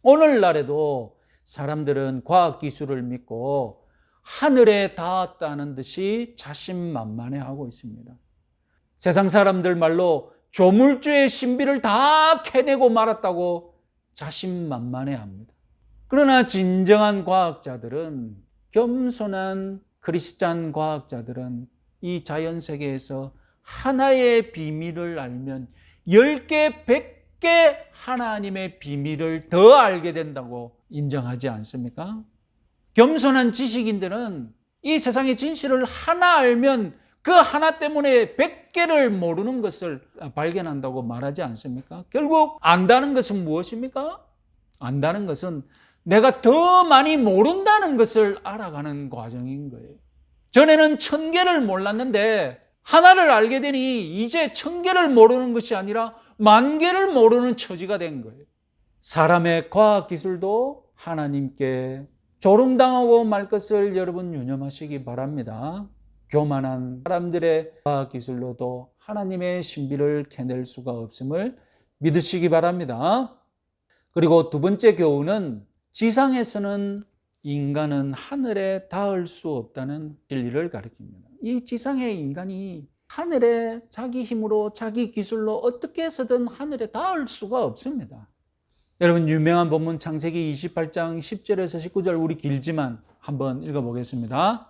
오늘날에도 사람들은 과학기술을 믿고 하늘에 닿았다는 듯이 자신만만해하고 있습니다. 세상 사람들 말로 조물주의 신비를 다 캐내고 말았다고 자신만만해합니다. 그러나 진정한 과학자들은, 겸손한 크리스찬 과학자들은 이 자연세계에서 하나의 비밀을 알면 10개, 100개 하나님의 비밀을 더 알게 된다고 인정하지 않습니까? 겸손한 지식인들은 이 세상의 진실을 하나 알면 그 하나 때문에 100개를 모르는 것을 발견한다고 말하지 않습니까? 결국 안다는 것은 무엇입니까? 안다는 것은 내가 더 많이 모른다는 것을 알아가는 과정인 거예요. 전에는 1000개를 몰랐는데 하나를 알게 되니 이제 1000개를 모르는 것이 아니라 10,000개를 모르는 처지가 된 거예요. 사람의 과학기술도 하나님께 조롱당하고 말 것을 여러분 유념하시기 바랍니다. 교만한 사람들의 과학기술로도 하나님의 신비를 캐낼 수가 없음을 믿으시기 바랍니다. 그리고 두 번째 교훈은, 지상에서는 인간은 하늘에 닿을 수 없다는 진리를 가르칩니다. 이 지상의 인간이 하늘에 자기 힘으로 자기 기술로 어떻게 해서든 하늘에 닿을 수가 없습니다. 여러분, 유명한 본문 창세기 28장 10절에서 19절, 우리 길지만 한번 읽어보겠습니다.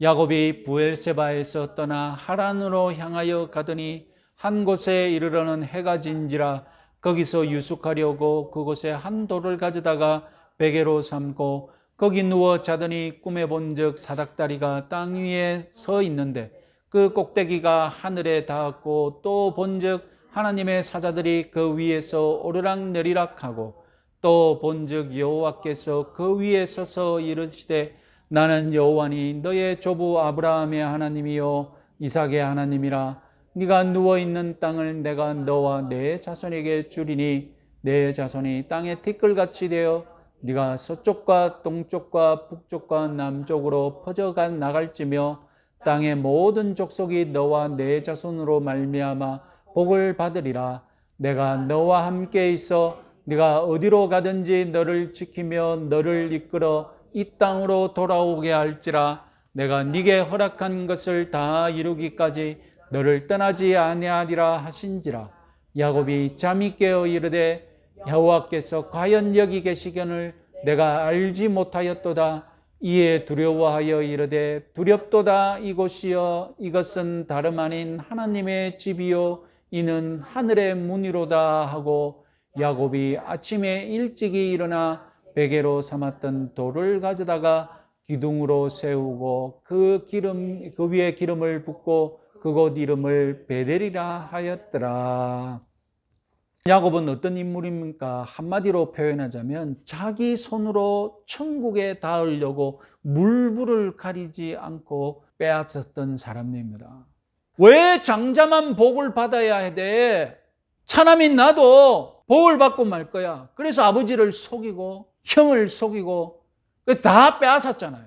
야곱이 부엘세바에서 떠나 하란으로 향하여 가더니 한 곳에 이르러는 해가 진지라 거기서 유숙하려고 그곳에 한 돌을 가져다가 베개로 삼고 거기 누워 자더니 꿈에 본즉 사닥다리가 땅 위에 서 있는데 그 꼭대기가 하늘에 닿았고 또 본즉 하나님의 사자들이 그 위에서 오르락내리락 하고 또 본즉 여호와께서 그 위에 서서 이르시되 나는 여호와니 너의 조부 아브라함의 하나님이요 이삭의 하나님이라. 네가 누워있는 땅을 내가 너와 내 자손에게 주리니 내 자손이 땅의 티끌같이 되어 네가 서쪽과 동쪽과 북쪽과 남쪽으로 퍼져가 나갈지며 땅의 모든 족속이 너와 내 자손으로 말미암아 복을 받으리라. 내가 너와 함께 있어 네가 어디로 가든지 너를 지키며 너를 이끌어 이 땅으로 돌아오게 할지라. 내가 네게 허락한 것을 다 이루기까지 너를 떠나지 아니하리라 하신지라. 야곱이 잠이 깨어 이르되 여호와께서 과연 여기 계시거늘 내가 알지 못하였도다. 이에 두려워하여 이르되 두렵도다. 이곳이여 이것은 다름 아닌 하나님의 집이요 이는 하늘의 문이로다 하고 야곱이 아침에 일찍이 일어나 베개로 삼았던 돌을 가져다가 기둥으로 세우고 그 위에 기름을 붓고 그곳 이름을 베델이라 하였더라. 야곱은 어떤 인물입니까? 한마디로 표현하자면 자기 손으로 천국에 닿으려고 물불을 가리지 않고 빼앗았던 사람입니다. 왜 장자만 복을 받아야 해? 차남인 나도 복을 받고 말 거야. 그래서 아버지를 속이고 형을 속이고 다 빼앗았잖아요.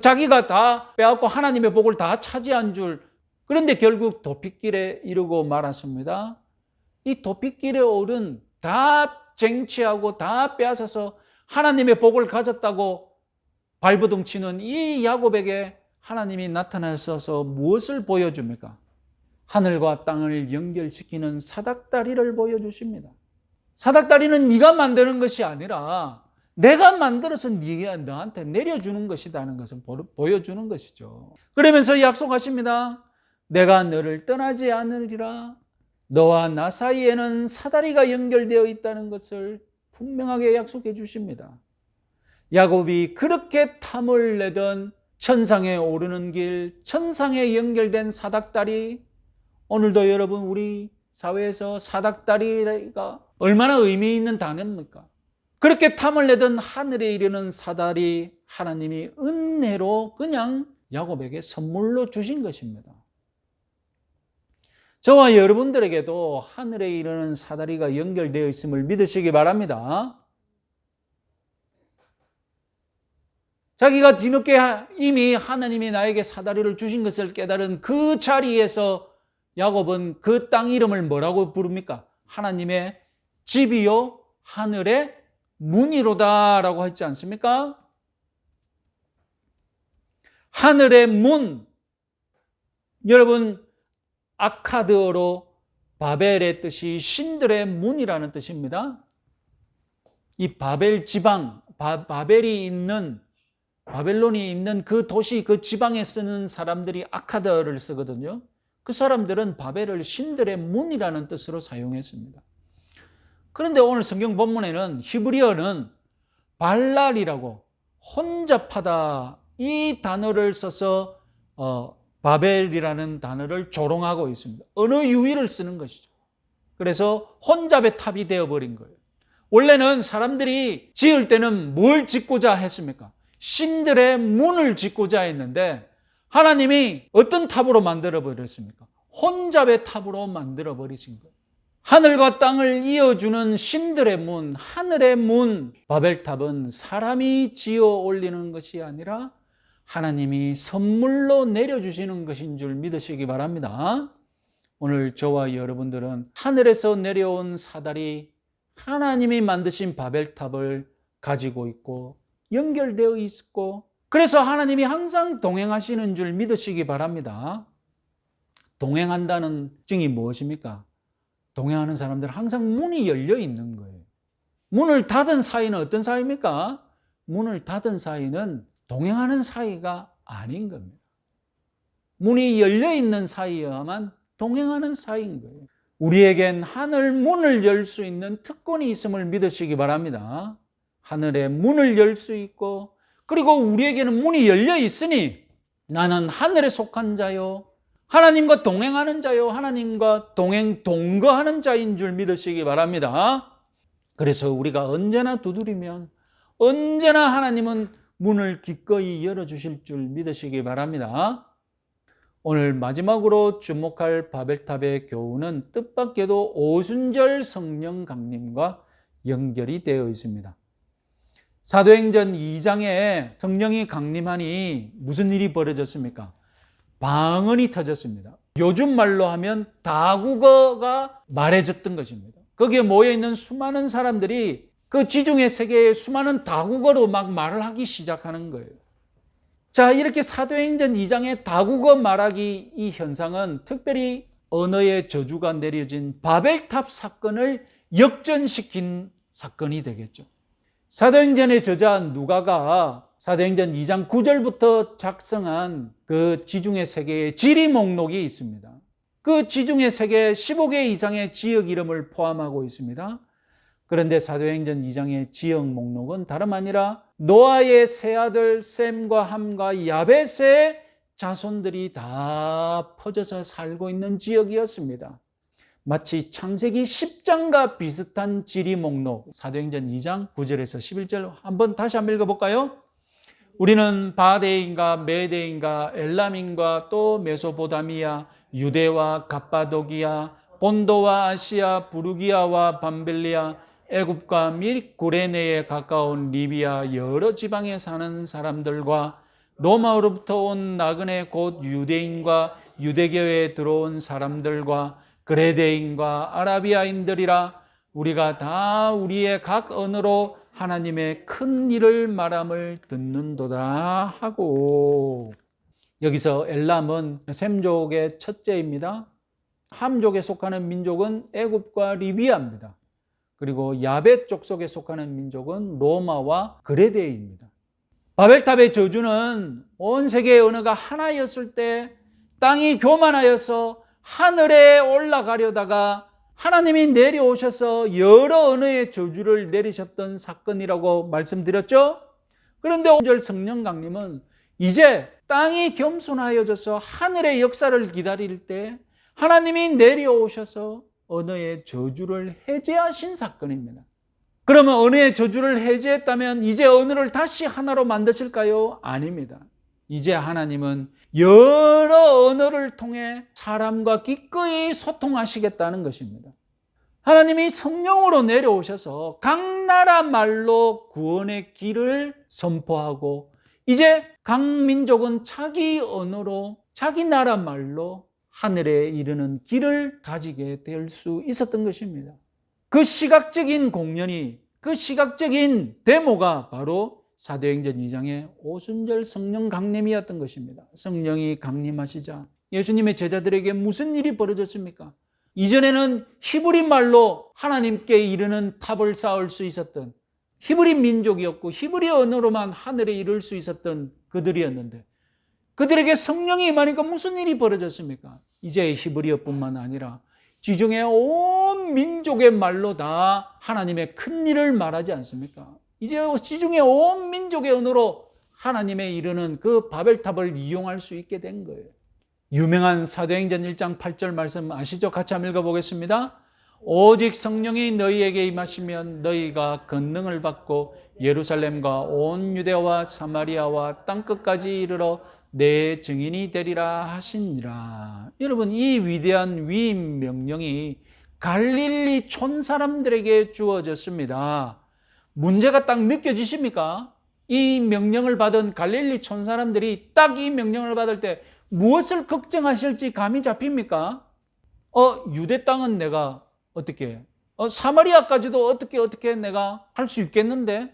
자기가 다 빼앗고 하나님의 복을 다 차지한 줄. 그런데 결국 도피길에 이르고 말았습니다. 이 도피길에 오른 다 쟁취하고 다 빼앗아서 하나님의 복을 가졌다고 발버둥 치는 이 야곱에게 하나님이 나타나셔서 무엇을 보여줍니까? 하늘과 땅을 연결시키는 사닥다리를 보여주십니다. 사닥다리는 네가 만드는 것이 아니라 내가 만들어서 네가 너한테 내려주는 것이라는 것을 보여주는 것이죠. 그러면서 약속하십니다. 내가 너를 떠나지 않으리라. 너와 나 사이에는 사다리가 연결되어 있다는 것을 분명하게 약속해 주십니다. 야곱이 그렇게 탐을 내던 천상에 오르는 길, 천상에 연결된 사닥다리, 오늘도 여러분 우리 사회에서 사닥다리가 얼마나 의미 있는 단어입니까? 그렇게 탐을 내던 하늘에 이르는 사다리, 하나님이 은혜로 그냥 야곱에게 선물로 주신 것입니다. 저와 여러분들에게도 하늘에 이르는 사다리가 연결되어 있음을 믿으시기 바랍니다. 자기가 뒤늦게 이미 하나님이 나에게 사다리를 주신 것을 깨달은 그 자리에서 야곱은 그 땅 이름을 뭐라고 부릅니까? 하나님의 집이요 하늘의 문이로다라고 했지 않습니까? 하늘의 문. 여러분, 아카드어로 바벨의 뜻이 신들의 문이라는 뜻입니다. 이 바벨 지방, 바벨이 있는, 바벨론이 있는 그 도시, 그 지방에 쓰는 사람들이 아카드어를 쓰거든요. 그 사람들은 바벨을 신들의 문이라는 뜻으로 사용했습니다. 그런데 오늘 성경 본문에는 히브리어는 발랄이라고, 혼잡하다, 이 단어를 써서 바벨이라는 단어를 조롱하고 있습니다. 언어 유희를 쓰는 것이죠. 그래서 혼잡의 탑이 되어버린 거예요. 원래는 사람들이 지을 때는 뭘 짓고자 했습니까? 신들의 문을 짓고자 했는데 하나님이 어떤 탑으로 만들어 버렸습니까? 혼잡의 탑으로 만들어 버리신 거예요. 하늘과 땅을 이어주는 신들의 문, 하늘의 문, 바벨탑은 사람이 지어 올리는 것이 아니라 하나님이 선물로 내려주시는 것인 줄 믿으시기 바랍니다. 오늘 저와 여러분들은 하늘에서 내려온 사다리, 하나님이 만드신 바벨탑을 가지고 있고 연결되어 있고, 그래서 하나님이 항상 동행하시는 줄 믿으시기 바랍니다. 동행한다는 증이 무엇입니까? 동행하는 사람들은 항상 문이 열려 있는 거예요. 문을 닫은 사이는 어떤 사이입니까? 문을 닫은 사이는 동행하는 사이가 아닌 겁니다. 문이 열려 있는 사이여야만 동행하는 사이인 거예요. 우리에겐 하늘 문을 열 수 있는 특권이 있음을 믿으시기 바랍니다. 하늘의 문을 열 수 있고, 그리고 우리에게는 문이 열려 있으니 나는 하늘에 속한 자요, 하나님과 동행하는 자요, 하나님과 동거하는 자인 줄 믿으시기 바랍니다. 그래서 우리가 언제나 두드리면 언제나 하나님은 문을 기꺼이 열어주실 줄 믿으시기 바랍니다. 오늘 마지막으로 주목할 바벨탑의 교훈은 뜻밖에도 오순절 성령 강림과 연결이 되어 있습니다. 사도행전 2장에 성령이 강림하니 무슨 일이 벌어졌습니까? 방언이 터졌습니다. 요즘 말로 하면 다국어가 말해졌던 것입니다. 거기에 모여있는 수많은 사람들이 그 지중해 세계의 수많은 다국어로 막 말을 하기 시작하는 거예요. 자, 이렇게 사도행전 2장의 다국어 말하기 이 현상은 특별히 언어의 저주가 내려진 바벨탑 사건을 역전시킨 사건이 되겠죠. 사도행전의 저자 누가가 사도행전 2장 9절부터 작성한 그 지중해 세계의 지리 목록이 있습니다. 그 지중해 세계 15개 이상의 지역 이름을 포함하고 있습니다. 그런데 사도행전 2장의 지역 목록은 다름 아니라 노아의 세 아들 셈과 함과 야벳의 자손들이 다 퍼져서 살고 있는 지역이었습니다. 마치 창세기 10장과 비슷한 지리 목록, 사도행전 2장 9절에서 11절 다시 한번 읽어볼까요? 우리는 바데인과 메데인과 엘람인과 또 메소포타미아, 유대와 갑바도기아, 본도와 아시아, 부르기아와 밤벨리아, 애굽과 및 구레네에 가까운 리비아 여러 지방에 사는 사람들과 로마로부터 온 나그네 곧 유대인과 유대교에 들어온 사람들과 그레데인과 아라비아인들이라, 우리가 다 우리의 각 언어로 하나님의 큰 일을 말함을 듣는도다 하고, 여기서 엘람은 셈족의 첫째입니다. 함족에 속하는 민족은 애굽과 리비아입니다. 그리고 야벳 족속에 속하는 민족은 로마와 그레데입니다. 바벨탑의 저주는 온 세계의 언어가 하나였을 때 땅이 교만하여서 하늘에 올라가려다가 하나님이 내려오셔서 여러 언어의 저주를 내리셨던 사건이라고 말씀드렸죠. 그런데 오늘 성령 강림은 이제 땅이 겸손하여져서 하늘의 역사를 기다릴 때 하나님이 내려오셔서 언어의 저주를 해제하신 사건입니다. 그러면 언어의 저주를 해제했다면 이제 언어를 다시 하나로 만드실까요? 아닙니다. 이제 하나님은 여러 언어를 통해 사람과 기꺼이 소통하시겠다는 것입니다. 하나님이 성령으로 내려오셔서 각 나라 말로 구원의 길을 선포하고, 이제 각 민족은 자기 언어로 자기 나라 말로 하늘에 이르는 길을 가지게 될 수 있었던 것입니다. 그 시각적인 공연이 그 시각적인 데모가 바로 사도행전 2장의 오순절 성령 강림이었던 것입니다. 성령이 강림하시자 예수님의 제자들에게 무슨 일이 벌어졌습니까? 이전에는 히브리 말로 하나님께 이르는 탑을 쌓을 수 있었던 히브리 민족이었고 히브리 언어로만 하늘에 이를 수 있었던 그들이었는데 그들에게 성령이 임하니까 무슨 일이 벌어졌습니까? 이제 히브리어뿐만 아니라 지중해 온 민족의 말로 다 하나님의 큰 일을 말하지 않습니까? 이제 지중해 온 민족의 언어로 하나님의 이르는 그 바벨탑을 이용할 수 있게 된 거예요. 유명한 사도행전 1장 8절 말씀 아시죠? 같이 한번 읽어보겠습니다. 오직 성령이 너희에게 임하시면 너희가 권능을 받고 예루살렘과 온 유대와 사마리아와 땅끝까지 이르러 내 증인이 되리라 하시니라. 여러분, 이 위대한 위임 명령이 갈릴리 촌 사람들에게 주어졌습니다. 문제가 딱 느껴지십니까? 이 명령을 받은 갈릴리 촌 사람들이 딱 이 명령을 받을 때 무엇을 걱정하실지 감이 잡힙니까? 유대 땅은 내가 어떻게 사마리아까지도 어떻게 내가 할 수 있겠는데?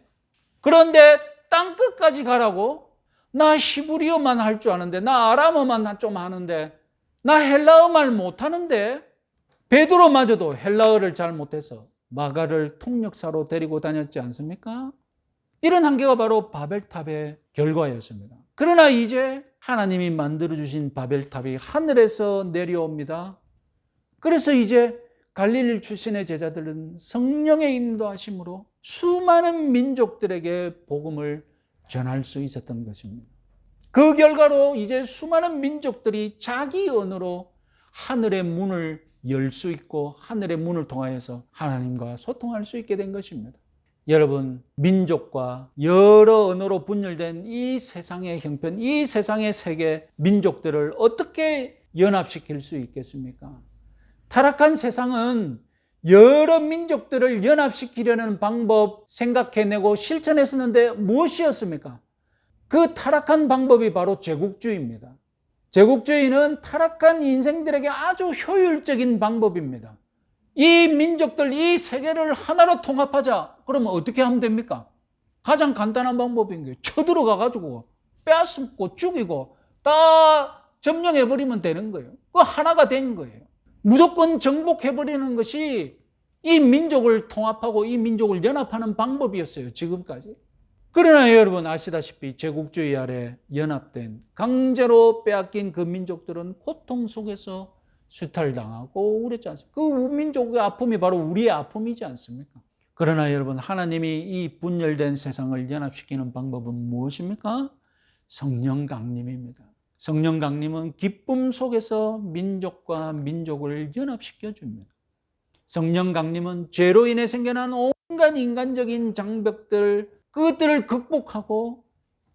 그런데 땅 끝까지 가라고? 나 히브리어만 할 줄 아는데, 나 아람어만 좀 하는데, 나 헬라어 말 못하는데? 베드로마저도 헬라어를 잘 못해서 마가를 통역사로 데리고 다녔지 않습니까? 이런 한계가 바로 바벨탑의 결과였습니다. 그러나 이제 하나님이 만들어주신 바벨탑이 하늘에서 내려옵니다. 그래서 이제 갈릴리 출신의 제자들은 성령의 인도하심으로 수많은 민족들에게 복음을 전할 수 있었던 것입니다. 그 결과로 이제 수많은 민족들이 자기 언어로 하늘의 문을 열 수 있고 하늘의 문을 통하여서 하나님과 소통할 수 있게 된 것입니다. 여러분, 민족과 여러 언어로 분열된 이 세상의 형편, 이 세상의 세계 민족들을 어떻게 연합시킬 수 있겠습니까? 타락한 세상은 여러 민족들을 연합시키려는 방법 생각해내고 실천했었는데 무엇이었습니까? 그 타락한 방법이 바로 제국주의입니다. 제국주의는 타락한 인생들에게 아주 효율적인 방법입니다. 이 민족들, 이 세계를 하나로 통합하자. 그러면 어떻게 하면 됩니까? 가장 간단한 방법인 게 쳐들어가가지고 빼앗고 죽이고 다 점령해버리면 되는 거예요. 그 하나가 된 거예요. 무조건 정복해버리는 것이 이 민족을 통합하고 이 민족을 연합하는 방법이었어요, 지금까지. 그러나 여러분 아시다시피 제국주의 아래 연합된 강제로 빼앗긴 그 민족들은 고통 속에서 수탈당하고 그랬지 않습니까? 그 민족의 아픔이 바로 우리의 아픔이지 않습니까? 그러나 여러분, 하나님이 이 분열된 세상을 연합시키는 방법은 무엇입니까? 성령 강림입니다. 성령 강림은 기쁨 속에서 민족과 민족을 연합시켜 줍니다. 성령 강림은 죄로 인해 생겨난 온갖 인간적인 장벽들, 그것들을 극복하고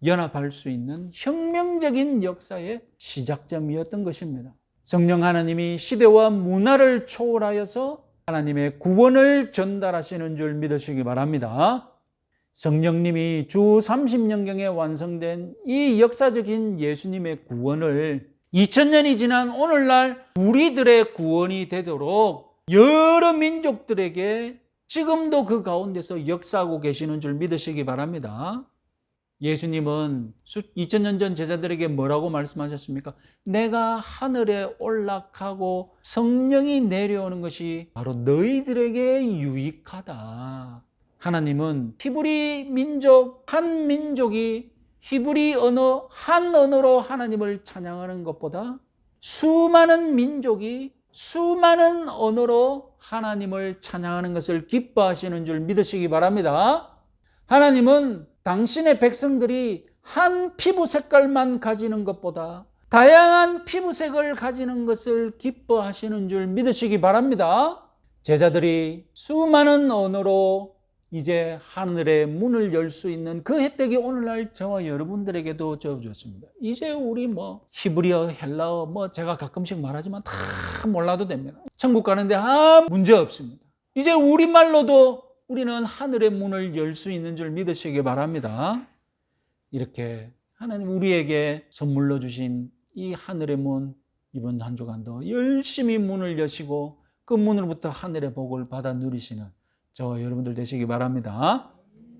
연합할 수 있는 혁명적인 역사의 시작점이었던 것입니다. 성령 하나님이 시대와 문화를 초월하여서 하나님의 구원을 전달하시는 줄 믿으시기 바랍니다. 성령님이 주 30년경에 완성된 이 역사적인 예수님의 구원을 2000년이 지난 오늘날 우리들의 구원이 되도록 여러 민족들에게 지금도 그 가운데서 역사하고 계시는 줄 믿으시기 바랍니다. 예수님은 2000년 전 제자들에게 뭐라고 말씀하셨습니까? 내가 하늘에 올라가고 성령이 내려오는 것이 바로 너희들에게 유익하다. 하나님은 히브리 민족, 한 민족이 히브리 언어, 한 언어로 하나님을 찬양하는 것보다 수많은 민족이 수많은 언어로 하나님을 찬양하는 것을 기뻐하시는 줄 믿으시기 바랍니다. 하나님은 당신의 백성들이 한 피부 색깔만 가지는 것보다 다양한 피부색을 가지는 것을 기뻐하시는 줄 믿으시기 바랍니다. 제자들이 수많은 언어로 이제 하늘의 문을 열 수 있는 그 혜택이 오늘날 저와 여러분들에게도 주어졌습니다. 이제 우리 히브리어, 헬라어 제가 가끔씩 말하지만 다 몰라도 됩니다. 천국 가는데 아무 문제 없습니다. 이제 우리말로도 우리는 하늘의 문을 열 수 있는 줄 믿으시기 바랍니다. 이렇게 하나님 우리에게 선물로 주신 이 하늘의 문, 이번 한 주간도 열심히 문을 여시고 그 문으로부터 하늘의 복을 받아 누리시는 저와 여러분들 되시기 바랍니다.